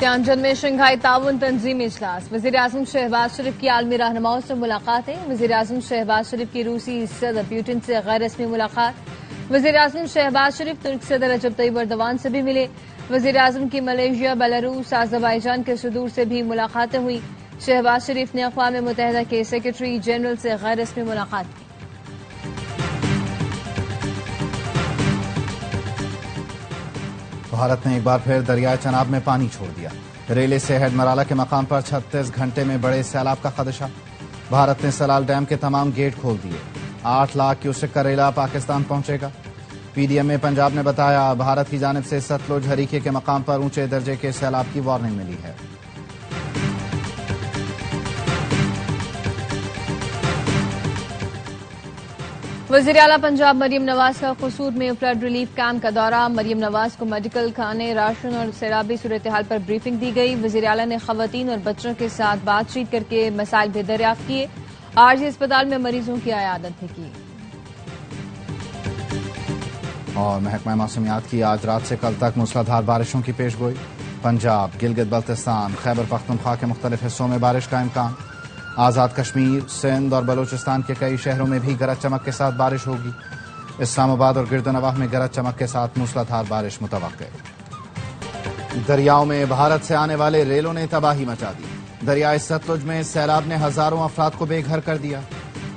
تیانجن میں شنگھائی تعاون تنظیمی اجلاس، وزیر اعظم شہباز شریف کی عالمی رہنماؤں سے ملاقاتیں، وزیر اعظم شہباز شریف کی روسی صدر پیوٹن سے غیر رسمی ملاقات، وزیر اعظم شہباز شریف ترک صدر رجب طیب ایردوان سے بھی ملے، وزیر اعظم کی ملیشیا، بیلاروس، آذربائیجان کے صدور سے بھی ملاقاتیں ہوئی، شہباز شریف نے اقوام متحدہ کے سیکرٹری جنرل سے غیر رسمی ملاقات کی۔ بھارت نے ایک بار پھر دریائے چناب میں پانی چھوڑ دیا، ریلے سے ہیڈ مرالہ کے مقام پر 36 گھنٹے میں بڑے سیلاب کا خدشہ، بھارت نے سلال ڈیم کے تمام گیٹ کھول دیے، 8 لاکھ کیوسک کا ریلا پاکستان پہنچے گا۔ پی ڈی ایم میں پنجاب نے بتایا بھارت کی جانب سے ستلج ہریکے کے مقام پر اونچے درجے کے سیلاب کی وارننگ ملی ہے۔ وزیر اعلیٰ پنجاب مریم نواز کا قصور میں فلڈ ریلیف کیمپ کا دورہ، مریم نواز کو میڈیکل، کھانے، راشن اور سیلابی صورتحال پر بریفنگ دی گئی۔ وزیر اعلیٰ نے خواتین اور بچوں کے ساتھ بات چیت کر کے مسائل بھی دریافت کیے، عارضی اسپتال میں مریضوں کی عیادت بھی کی۔ اور محکمہ موسمیات کی آج رات سے کل تک موسلادھار بارشوں کی پیش گوئی، پنجاب، گلگت بلتستان، خیبر پختونخوا کے مختلف حصوں میں بارش کا امکان، آزاد کشمیر، سندھ اور بلوچستان کے کئی شہروں میں بھی گرج چمک کے ساتھ بارش ہوگی، اسلام آباد اور گرد نواح میں گرج چمک کے ساتھ موسلادھار بارش متوقع۔ دریاؤں میں بھارت سے آنے والے ریلوں نے تباہی مچا دی، دریائے ستلج میں سیلاب نے ہزاروں افراد کو بے گھر کر دیا،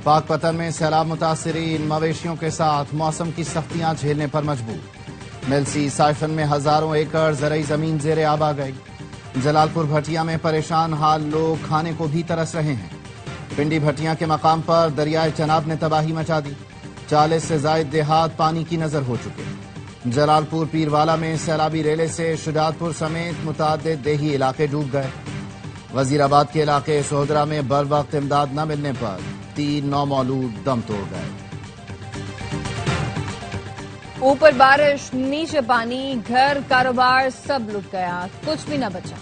پاک پتن میں سیلاب متاثرین مویشیوں کے ساتھ موسم کی سختیاں جھیلنے پر مجبور، ملسی سائفن میں ہزاروں ایکڑ زرعی زمین زیر آب آ گئی، جلال پور بھٹیا میں پریشان حال لوگ کھانے کو بھی ترس رہے ہیں، پنڈی بھٹیا کے مقام پر دریائے چناب نے تباہی مچا دی، 40 سے زائد دیہات پانی کی نظر ہو چکے، جلال پور پیروالا میں سیلابی ریلے سے شجاعت پور سمیت متعدد دیہی علاقے ڈوب گئے، وزیر آباد کے علاقے سہودرا میں بر وقت امداد نہ ملنے پر 3 نومولود دم توڑ گئے۔ اوپر بارش، نیچے پانی، گھر، کاروبار سب لٹ گیا، کچھ بھی نہ بچا۔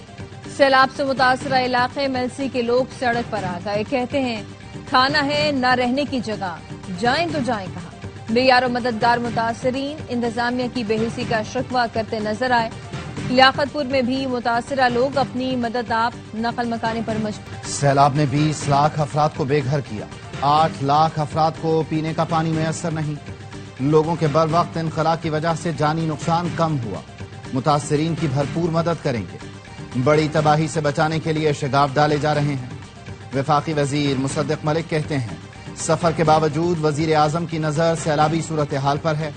سیلاب سے متاثرہ علاقے ملسی کے لوگ سڑک پر آ گئے، کہتے ہیں کھانا ہے نہ رہنے کی جگہ، جائیں تو جائیں کہاں۔ معیار و مددگار متاثرین انتظامیہ کی بے حسی کا شکوہ کرتے نظر آئے، لیاقت پور میں بھی متاثرہ لوگ اپنی مدد آپ نقل مکانی پر مجبور۔ سیلاب نے 20 لاکھ افراد کو بے گھر کیا، 8 لاکھ افراد کو پینے کا پانی میسر نہیں، لوگوں کے بر وقت انخلا کی وجہ سے جانی نقصان کم ہوا، متاثرین کی بھرپور مدد کریں گے، بڑی تباہی سے بچانے کے لیے شگاف ڈالے جا رہے ہیں۔ وفاقی وزیر مصدق ملک کہتے ہیں سفر کے باوجود وزیر اعظم کی نظر سیلابی صورتحال پر ہے،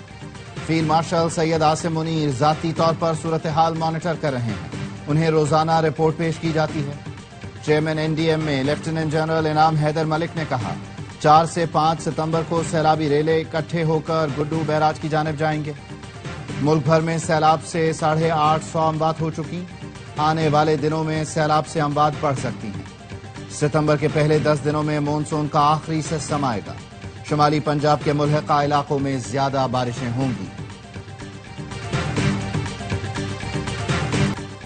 فیلڈ مارشل سید عاصم منیر ذاتی طور پر صورتحال مانیٹر کر رہے ہیں، انہیں روزانہ رپورٹ پیش کی جاتی ہے۔ چیئرمین این ڈی ایم میں لیفٹیننٹ جنرل انعام حیدر ملک نے کہا 4 سے 5 ستمبر کو سیلابی ریلے اکٹھے ہو کر گڈو بیراج کی جانب جائیں گے۔ ملک بھر میں سیلاب سے 850 اموات ہو چکی، آنے والے دنوں میں سیلاب سے اموات بڑھ سکتی ہیں۔ ستمبر کے پہلے 10 دنوں میں مونسون کا آخری سسٹم آئے گا، شمالی پنجاب کے ملحقہ علاقوں میں زیادہ بارشیں ہوں گی۔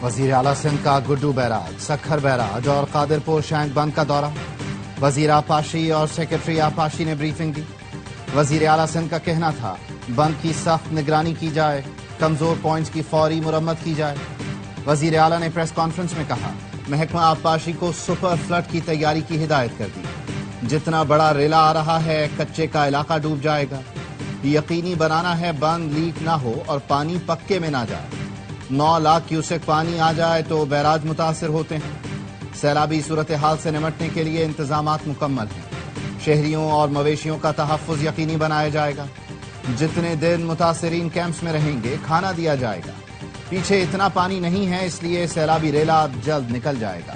وزیر اعلیٰ سندھ کا گڈو بیراج، سکھر بیراج اور قادر پور شینک بند کا دورہ، وزیر آبپاشی اور سیکرٹری آبپاشی نے بریفنگ دی، وزیر اعلیٰ سندھ کا کہنا تھا بند کی سخت نگرانی کی جائے، کمزور پوائنٹس کی فوری مرمت کی جائے۔ وزیر اعلیٰ نے پریس کانفرنس میں کہا محکمہ آبپاشی کو سپر فلڈ کی تیاری کی ہدایت کر دی، جتنا بڑا ریلا آ رہا ہے کچے کا علاقہ ڈوب جائے گا، یقینی بنانا ہے بند لیک نہ ہو اور پانی پکے میں نہ جائے، 9 لاکھ کیوسک پانی آ جائے تو بیراج متاثر ہوتے ہیں، سیلابی صورتحال سے نمٹنے کے لیے انتظامات مکمل ہیں، شہریوں اور مویشیوں کا تحفظ یقینی بنایا جائے گا، جتنے دن متاثرین کیمپس میں رہیں گے کھانا دیا جائے گا، پیچھے اتنا پانی نہیں ہے اس لیے سیلابی ریلا اب جلد نکل جائے گا۔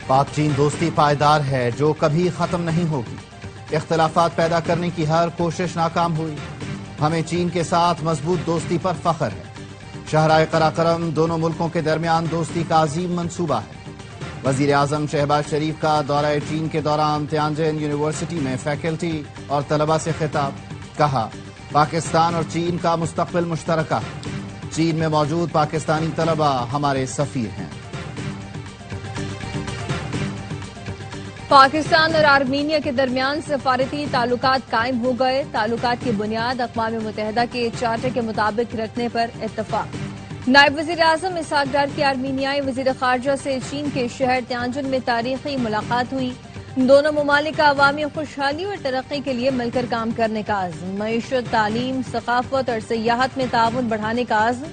پاک چین دوستی پائیدار ہے جو کبھی ختم نہیں ہوگی، اختلافات پیدا کرنے کی ہر کوشش ناکام ہوئی، ہمیں چین کے ساتھ مضبوط دوستی پر فخر ہے، شاہراہ قراقرم دونوں ملکوں کے درمیان دوستی کا عظیم منصوبہ ہے۔ وزیر اعظم شہباز شریف کا دورہ چین کے دوران تیانجن یونیورسٹی میں فیکلٹی اور طلباء سے خطاب، کہا پاکستان اور چین کا مستقبل مشترکہ ہے، چین میں موجود پاکستانی طلباء ہمارے سفیر ہیں۔ پاکستان اور آرمینیا کے درمیان سفارتی تعلقات قائم ہو گئے، تعلقات کی بنیاد اقوام متحدہ کے چارٹر کے مطابق رکھنے پر اتفاق۔ نائب وزیر اعظم اسحاق ڈار کی آرمینیائی وزیر خارجہ سے چین کے شہر تیانجن میں تاریخی ملاقات ہوئی۔ دونوں ممالک کا عوامی خوشحالی اور ترقی کے لیے مل کر کام کرنے کا عزم، معیشت، تعلیم، ثقافت اور سیاحت میں تعاون بڑھانے کا عزم۔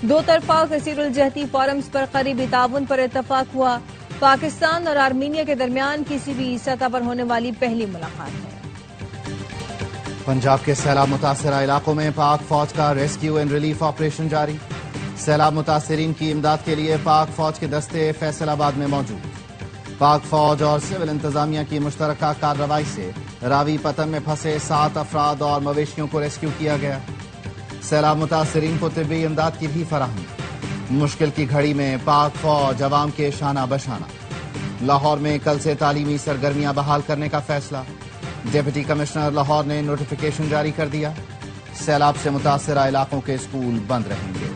دو طرفہ کثیر الجہتی فورمز پر قریبی تعاون پر اتفاق ہوا۔ پاکستان اور آرمینیا کے درمیان کسی بھی سطح پر ہونے والی پہلی ملاقات ہے۔ پنجاب کے سیلاب متاثرہ علاقوں میں پاک فوج کا ریسکیو اینڈ ریلیف آپریشن جاری۔ سیلاب متاثرین کی امداد کے لیے پاک فوج کے دستے فیصل آباد میں موجود۔ پاک فوج اور سول انتظامیہ کی مشترکہ کارروائی سے راوی پتن میں پھنسے 7 افراد اور مویشیوں کو ریسکیو کیا گیا۔ سیلاب متاثرین کو طبی امداد کی بھی فراہمی۔ مشکل کی گھڑی میں پاک فوج عوام کے شانہ بشانہ۔ لاہور میں کل سے تعلیمی سرگرمیاں بحال کرنے کا فیصلہ۔ ڈپٹی کمشنر لاہور نے نوٹیفیکیشن جاری کر دیا۔ سیلاب سے متاثرہ علاقوں کے اسکول بند رہیں گے۔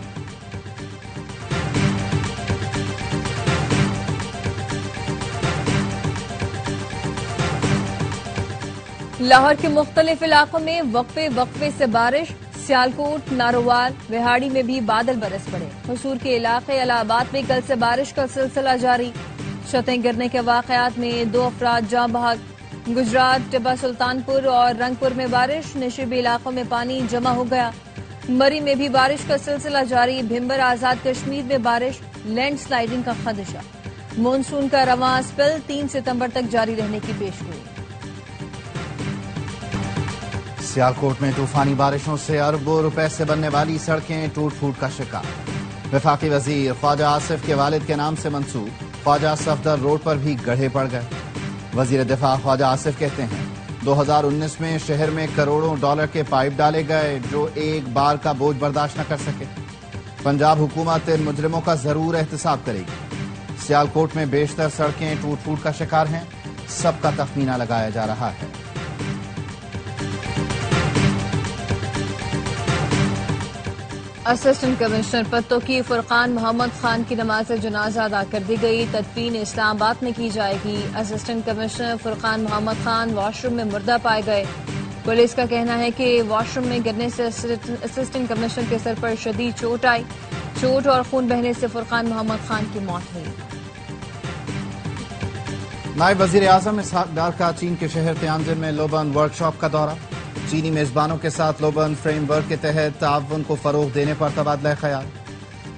لاہور کے مختلف علاقوں میں وقفے سے بارش۔ سیالکوٹ، نارووال، وہاڑی میں بھی بادل برس پڑے۔ حصور کے علاقے الہ آباد میں کل سے بارش کا سلسلہ جاری۔ چھتیں گرنے کے واقعات میں 2 افراد جاں بحق۔ گجرات، ٹبا سلطانپور اور رنگپور میں بارش، نشیبی علاقوں میں پانی جمع ہو گیا۔ مری میں بھی بارش کا سلسلہ جاری۔ بھمبر آزاد کشمیر میں بارش، لینڈ سلائیڈنگ کا خدشہ۔ مونسون کا رواں اسپیل 3 ستمبر تک جاری رہنے کی پیشگوئی۔ سیالکوٹ میں طوفانی بارشوں سے اربوں روپے سے بننے والی سڑکیں ٹوٹ پھوٹ کا شکار۔ وفاقی وزیر خواجہ آصف کے والد کے نام سے منسوب خواجہ صفدر روڈ پر بھی گڑھے پڑ گئے۔ وزیر دفاع خواجہ آصف کہتے ہیں 2019 میں شہر میں کروڑوں ڈالر کے پائپ ڈالے گئے جو ایک بار کا بوجھ برداشت نہ کر سکے۔ پنجاب حکومت ان مجرموں کا ضرور احتساب کرے گی۔ سیالکوٹ میں بیشتر سڑکیں ٹوٹ پھوٹ کا شکار ہیں، سب کا تخمینہ لگایا جا رہا ہے۔ اسسٹنٹ کمشنر پتوکی فرقان محمد خان کی نماز جنازہ ادا کر دی گئی۔ تدفین اسلام آباد میں کی جائے گی۔ اسسٹنٹ کمشنر فرقان محمد خان واش روم میں مردہ پائے گئے۔ پولیس کا کہنا ہے کہ واش روم میں گرنے سے اسسٹنٹ کمشنر کے سر پر شدید چوٹ آئی۔ چوٹ اور خون بہنے سے فرقان محمد خان کی موت ہوئی۔ نائب وزیر اعظم اسحاق ڈار کا چین کے شہر تیانجن میں لوبن ورکشاپ کا دورہ۔ چینی میزبانوں کے ساتھ لوبن فریم ورک کے تحت تعاون کو فروغ دینے پر تبادلہ خیال۔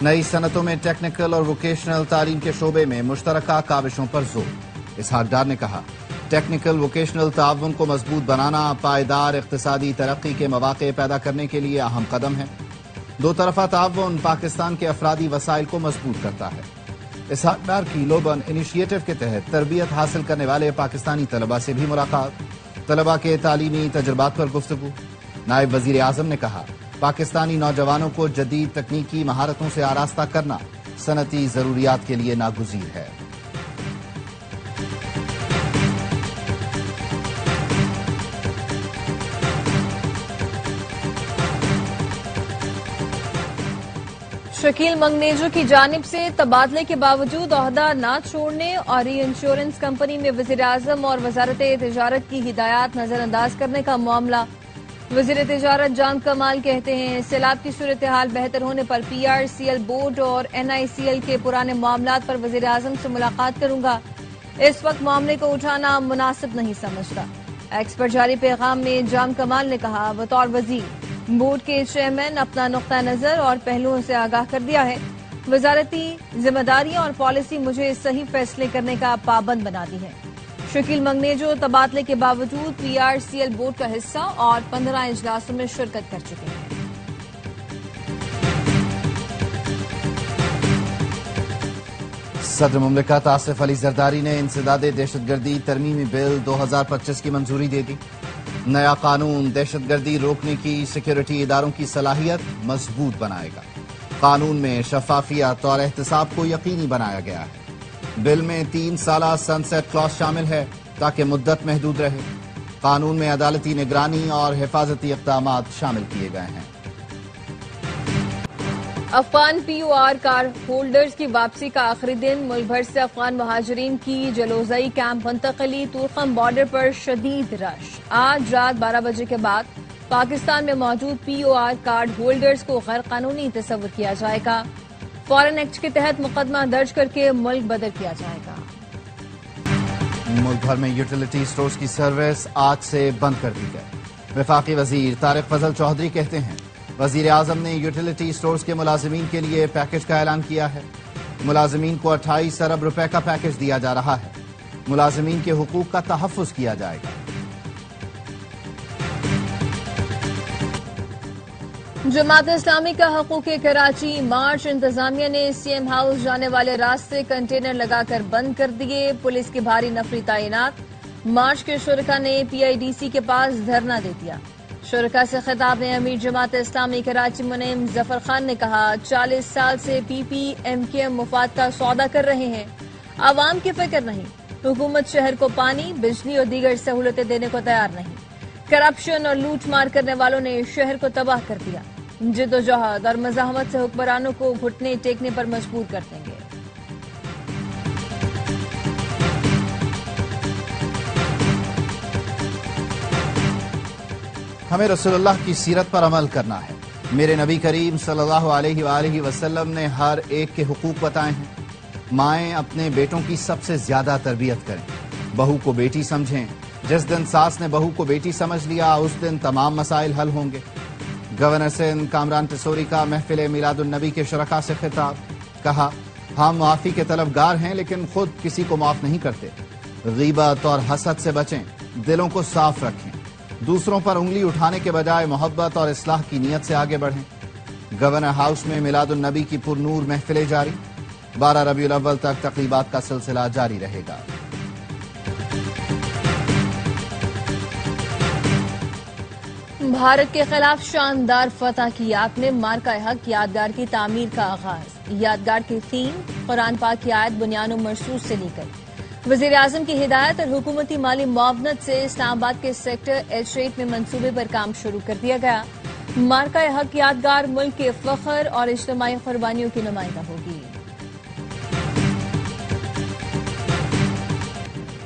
نئی صنعتوں میں ٹیکنیکل اور ووکیشنل تعلیم کے شعبے میں مشترکہ کاوشوں پر زور۔ اسحاق ڈار نے کہا ٹیکنیکل ووکیشنل تعاون کو مضبوط بنانا پائیدار اقتصادی ترقی کے مواقع پیدا کرنے کے لیے اہم قدم ہے۔ دو طرفہ تعاون پاکستان کے افرادی وسائل کو مضبوط کرتا ہے۔ اسحاق ڈار کی لوبن انیشیٹو کے تحت تربیت حاصل کرنے والے پاکستانی طلباء سے بھی ملاقات۔ طلباء کے تعلیمی تجربات پر گفتگو۔ نائب وزیر اعظم نے کہا پاکستانی نوجوانوں کو جدید تکنیکی مہارتوں سے آراستہ کرنا صنعتی ضروریات کے لیے ناگزیر ہے۔ شکیل منگنیجو کی جانب سے تبادلے کے باوجود عہدہ نہ چھوڑنے اور ری انشورنس کمپنی میں وزیر اعظم اور وزارت تجارت کی ہدایات نظر انداز کرنے کا معاملہ۔ وزیر تجارت جان کمال کہتے ہیں سیلاب کی صورتحال بہتر ہونے پر PRCL بورڈ اور NICL کے پرانے معاملات پر وزیر اعظم سے ملاقات کروں گا۔ اس وقت معاملے کو اٹھانا مناسب نہیں سمجھتا۔ ایکس پر جاری پیغام میں جان کمال نے کہا بطور وزیر بورڈ کے چیئرمین اپنا نقطہ نظر اور پہلوؤں سے آگاہ کر دیا ہے۔ وزارتی ذمہ داریاں اور پالیسی مجھے صحیح فیصلے کرنے کا پابند بناتی ہے۔ شکیل منگنیجو تبادلے کے باوجود PRCL بورڈ کا حصہ اور 15 اجلاسوں میں شرکت کر چکے ہیں۔ صدر مملکت آصف علی زرداری نے انسداد دہشت گردی ترمیمی بل 2025 کی منظوری دے دی۔ نیا قانون دہشت گردی روکنے کی سیکیورٹی اداروں کی صلاحیت مضبوط بنائے گا۔ قانون میں شفافیت اور احتساب کو یقینی بنایا گیا ہے۔ بل میں 3 سالہ سن سیٹ کلاس شامل ہے تاکہ مدت محدود رہے۔ قانون میں عدالتی نگرانی اور حفاظتی اقدامات شامل کیے گئے ہیں۔ افغان POR کارڈ ہولڈرز کی واپسی کا آخری دن، ملک بھر سے افغان مہاجرین کی جلوزئی کیمپ منتقلی، تورخم بارڈر پر شدید رش۔ آج رات 12 بجے کے بعد پاکستان میں موجود POR کارڈ ہولڈرز کو غیر قانونی تصور کیا جائے گا۔ فورن ایکٹ کے تحت مقدمہ درج کر کے ملک بدر کیا جائے گا۔ ملک بھر میں یوٹیلیٹی سٹورز کی سروس آج سے بند کر دی گئی۔ وفاقی وزیر طارق فضل چودھری کہتے ہیں وزیر اعظم نے یوٹیلیٹی سٹورز کے ملازمین کے لیے پیکج کا اعلان کیا ہے۔ ملازمین کو 28 ارب روپے کا پیکج دیا جا رہا ہے۔ ملازمین کے حقوق کا تحفظ کیا جائے گا۔ جماعت اسلامی کا حقوق کراچی مارچ، انتظامیہ نے سی ایم ہاؤس جانے والے راستے کنٹینر لگا کر بند کر دیے، پولیس کی بھاری نفری تعینات۔ مارچ کے شرکا نے پی آئی ڈی سی کے پاس دھرنا دے دیا۔ شرکا سے خطاب میں امیر جماعت اسلامی کراچی منعم ظفر خان نے کہا 40 سال سے پی پی ایم کے مفاد کا سودا کر رہے ہیں، عوام کی فکر نہیں۔ حکومت شہر کو پانی، بجلی اور دیگر سہولتیں دینے کو تیار نہیں۔ کرپشن اور لوٹ مار کرنے والوں نے شہر کو تباہ کر دیا۔ جدوجہد اور مزاحمت سے حکمرانوں کو گھٹنے ٹیکنے پر مجبور کر دیں گے۔ ہمیں رسول اللہ کی سیرت پر عمل کرنا ہے۔ میرے نبی کریم صلی اللہ علیہ وآلہ وسلم نے ہر ایک کے حقوق بتائے ہیں۔ مائیں اپنے بیٹوں کی سب سے زیادہ تربیت کریں، بہو کو بیٹی سمجھیں۔ جس دن ساس نے بہو کو بیٹی سمجھ لیا اس دن تمام مسائل حل ہوں گے۔ گورنر سندھ کامران ٹسوری کا محفل میلاد النبی کے شرکاء سے خطاب، کہا ہم معافی کے طلبگار ہیں لیکن خود کسی کو معاف نہیں کرتے۔ غیبت اور حسد سے بچیں، دلوں کو صاف رکھیں، دوسروں پر انگلی اٹھانے کے بجائے محبت اور اصلاح کی نیت سے آگے بڑھیں۔ گورنر ہاؤس میں میلاد النبی کی پرنور محفلیں جاری، 12 ربیع الاول تک تقریبات کا سلسلہ جاری رہے گا۔ بھارت کے خلاف شاندار فتح کی یاد میں مارکہ حق یادگار کی تعمیر کا آغاز۔ یادگار کی تھیم قرآن پاک کی آیت بنیان و مرصوص سے لی گئی۔ وزیر اعظم کی ہدایت اور حکومتی مالی معاونت سے اسلام آباد کے سیکٹر H8 میں منصوبے پر کام شروع کر دیا گیا۔ مارکہ حق یادگار ملک کے فخر اور اجتماعی قربانیوں کی نمائندہ ہوگی۔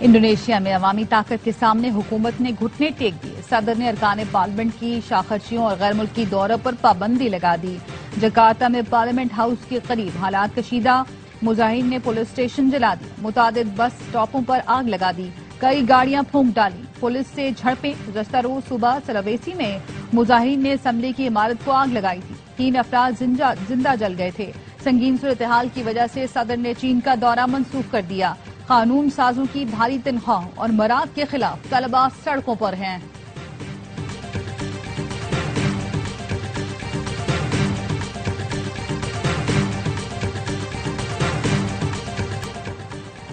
انڈونیشیا میں عوامی طاقت کے سامنے حکومت نے گھٹنے ٹیک دیے۔ صدر نے ارکان پارلیمنٹ کی شاخرچیوں اور غیر ملکی دوروں پر پابندی لگا دی۔ جکارتا میں پارلیمنٹ ہاؤس کے قریب حالات کشیدہ، مظاہرین نے پولیس اسٹیشن جلا دی، متعدد بس اسٹاپوں پر آگ لگا دی، کئی گاڑیاں پھونک ڈالی، پولیس سے جھڑپیں۔ گزشتہ روز صبح سلاویسی میں مظاہرین نے اسمبلی کی عمارت کو آگ لگائی تھی، 3 افراد زندہ جل گئے تھے۔ سنگین صورتحال کی وجہ سے صدر نے چین کا دورہ منسوخ کر دیا۔ قانون سازوں کی بھاری تنخواہوں اور مراد کے خلاف طلباء سڑکوں پر ہیں۔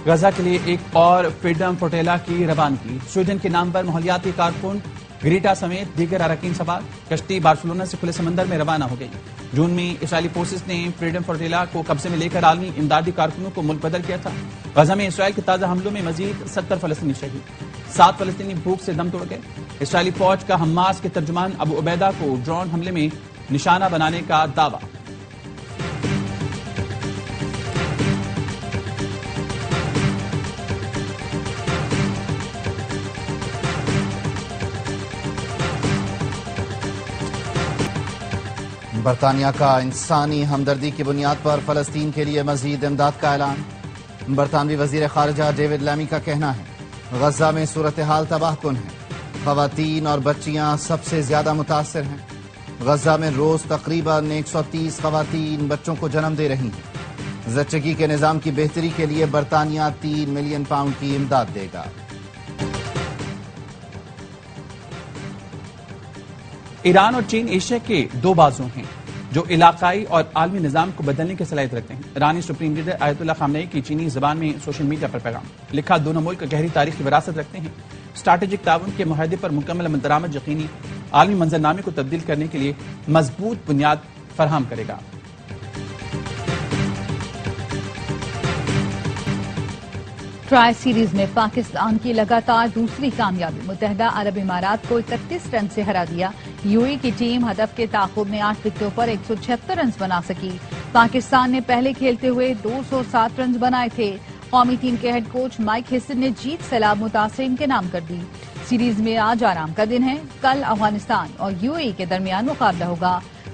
غزہ کے لیے ایک اور فریڈم فلوٹیلا کی روانگی۔ سویڈن کے نام پر ماحولیاتی کارکن گریٹا سمیت دیگر اراکین سوار کشتی بارسلونا سے کھلے سمندر میں روانہ ہو گئی۔ جون میں اسرائیلی فورسز نے فریڈم فلوٹیلا کو قبضے میں لے کر عالمی امدادی کارکنوں کو ملک بدر کیا تھا۔ غزہ میں اسرائیل کے تازہ حملوں میں مزید 70 فلسطینی شہید، 7 فلسطینی بھوک سے دم توڑ گئے۔ اسرائیلی فوج کا حماس کے ترجمان ابو عبیدہ کو ڈرون حملے میں نشانہ بنانے کا دعویٰ۔ برطانیہ کا انسانی ہمدردی کی بنیاد پر فلسطین کے لیے مزید امداد کا اعلان۔ برطانوی وزیر خارجہ ڈیوڈ لیمی کا کہنا ہے غزہ میں صورتحال تباہ کن ہے، خواتین اور بچیاں سب سے زیادہ متاثر ہیں۔ غزہ میں روز تقریباً 130 خواتین بچوں کو جنم دے رہی ہیں۔ زچگی کے نظام کی بہتری کے لیے برطانیہ 3 ملین پاؤنڈ کی امداد دے گا۔ ایران اور چین ایشیا کے 2 بازو ہیں جو علاقائی اور عالمی نظام کو بدلنے کی صلاحیت رکھتے ہیں۔ ایرانی سپریم لیڈر آیت اللہ خامنئی کی چینی زبان میں سوشل میڈیا پر پیغام لکھا، دونوں ملک گہری تاریخی وراثت رکھتے ہیں، اسٹریٹجک تعاون کے معاہدے پر مکمل عمل درآمد یقینی عالمی منظرنامے کو تبدیل کرنے کے لیے مضبوط بنیاد فراہم کرے گا۔ ٹرائی سیریز میں پاکستان کی لگاتار دوسری کامیابی، متحدہ عرب امارات کو 31 رن سے ہرا دیا۔ یو اے کی ٹیم ہدف کے تعاقب میں 8 وکٹوں پر 176 رنز بنا سکی۔ پاکستان نے پہلے کھیلتے ہوئے 207 رنز بنائے تھے۔ قومی ٹیم کے ہیڈ کوچ مائک ہسن نے جیت سیلاب متاثرین کے نام کر دی۔ سیریز میں آج آرام کا دن ہے، کل افغانستان اور یو اے کے درمیان مقابلہ ہوگا۔